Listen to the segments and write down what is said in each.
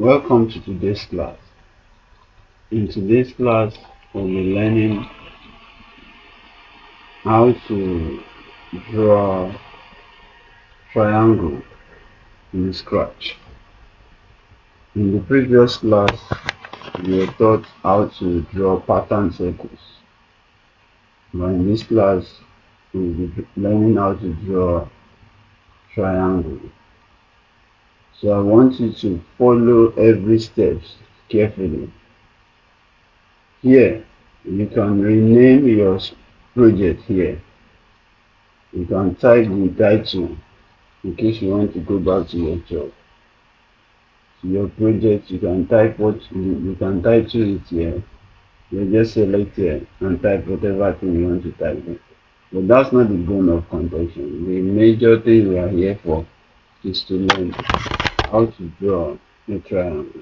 Welcome to today's class. In today's class, we'll be learning how to draw triangle in Scratch. In the previous class, we were taught how to draw pattern circles. But in this class, we'll be learning how to draw triangle. So I want you to follow every step carefully. Here, you can rename your project here. You can type the title in case you want to go back to your job. To your project, you can type what you can title it here. You just select here and type whatever thing you want to type in. But that's not the goal of contention. The major thing we are here for is to learn how to draw a triangle.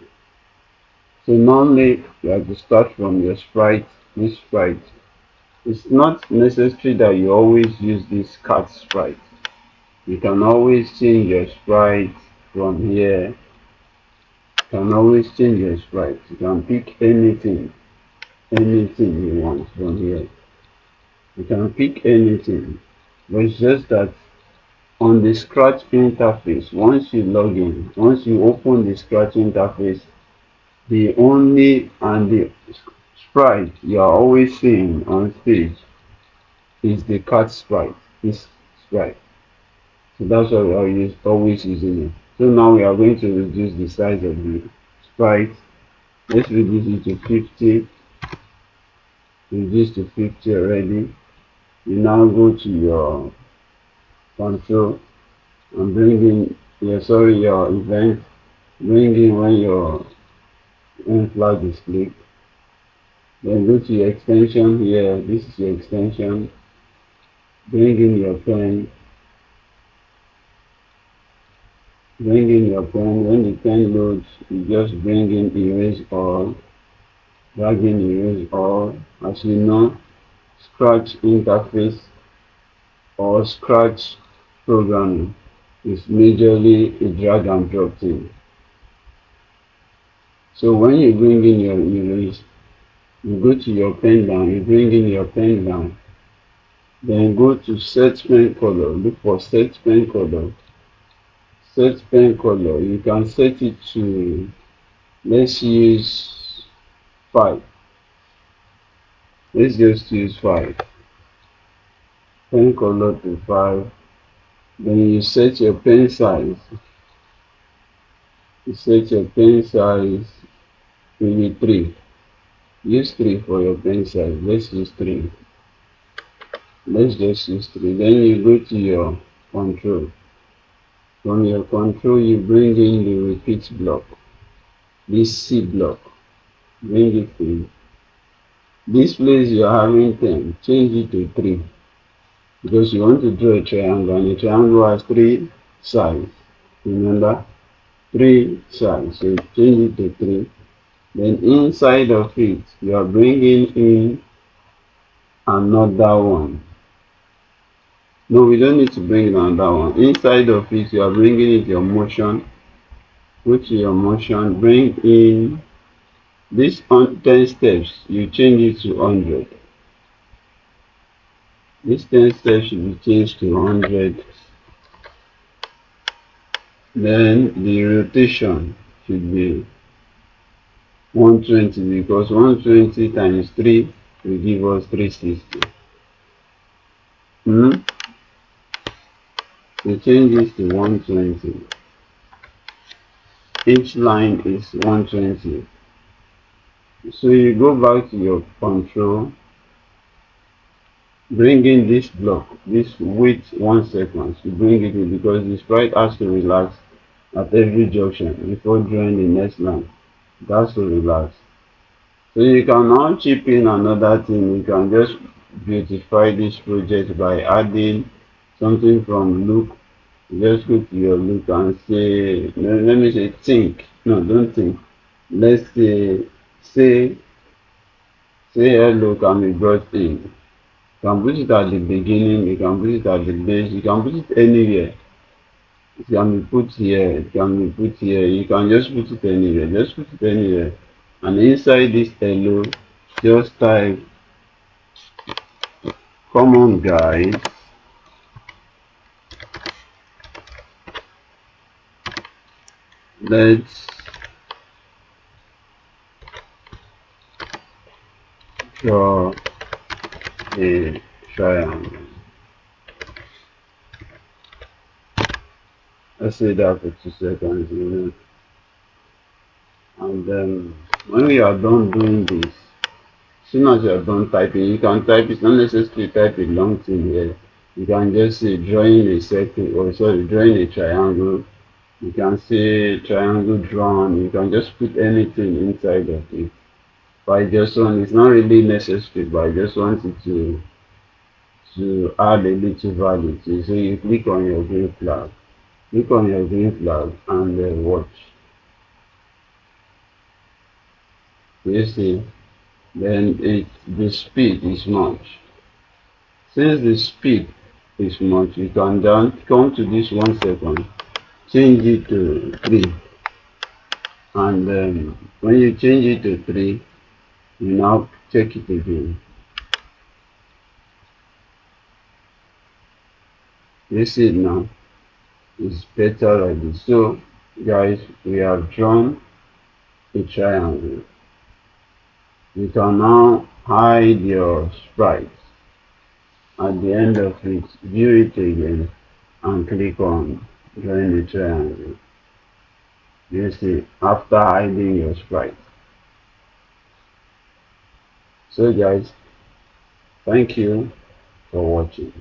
So normally you have to start from your sprite, this sprite. It's not necessary that you always use this cat sprite. You can always change your sprite from here. You can always change your sprite. You can pick anything you want from here. You can pick anything. But it's just that on the Scratch interface, once you log in, once you open the Scratch interface, the only and the sprite you are always seeing on stage is the cat sprite. This sprite. So that's why we are always using it. So now we are going to reduce the size of the sprite. Let's reduce it to 50. Reduce to 50 already. You now go to your control and bring in your event. Bring in when your end flag is clicked. Then go to your extension here. This is your extension. Bring in your pen. Bring in your pen. When the pen loads, you just bring in erase all. Drag in erase all. As you know, Scratch interface or Scratch programming is majorly a drag and drop thing. So when you bring in your erase, you go to your pen down, you bring in your pen down, then go to set pen color, look for set pen color. Set pen color, you can set it to, let's use 5. Let's just use 5. Pen color to 5. Then you set your pen size. You set your pen size maybe 3. Use 3 for your pen size. Let's use 3. Let's just use 3. Then you go to your control. From your control, you bring in the repeat block. This C block. Bring it in. This place you are having 10. Change it to 3. Because you want to draw a triangle, and a triangle has 3 sides. Remember? 3 sides. So change it to 3. Then inside of it, you are bringing in another one. No, we don't need to bring in another one. Inside of it, you are bringing in your motion. Go to your motion, bring in this 10 steps, you change it to 100. This 10 steps should be changed to 100. Then the rotation should be 120 because 120 times 3 will give us 360. So change this to 120. Each line is 120. So you go back to your control, bring in this block, this wait 1 second. You bring it in because the sprite has to relax at every junction before drawing the next line. It has to relax. So you can now chip in another thing. You can just beautify this project by adding something from look. Just go to your look and say, let me say think. No, don't think. Let's say hello can be brought in. You can put it at the beginning, you can put it at the base, you can put it anywhere. It can be put here, it can be put here. You can just put it anywhere. Just put it anywhere. And inside this hello, just type, come on guys, let's draw a triangle. Let's say that for 2 seconds. And then when we are done doing this, as soon as you are done typing, you can type, it's not necessary to type a long thing here. You can just say drawing a circle, or sorry, drawing a triangle. You can say triangle drawn. You can just put anything inside of it. But I just want, it's not really necessary, but I just wanted to add a little value to it. So you click on your green flag. Click on your green flag and then watch. You see, then the speed is much. Since the speed is much, you can down come to this 1 second, change it to 3, and when you change it to 3, you now check it again. You see it now, it's better like this. So guys, we have drawn a triangle. You can now hide your sprite. At the end of it, view it again and click on drawing the triangle. You see, after hiding your sprite. So guys, thank you for watching.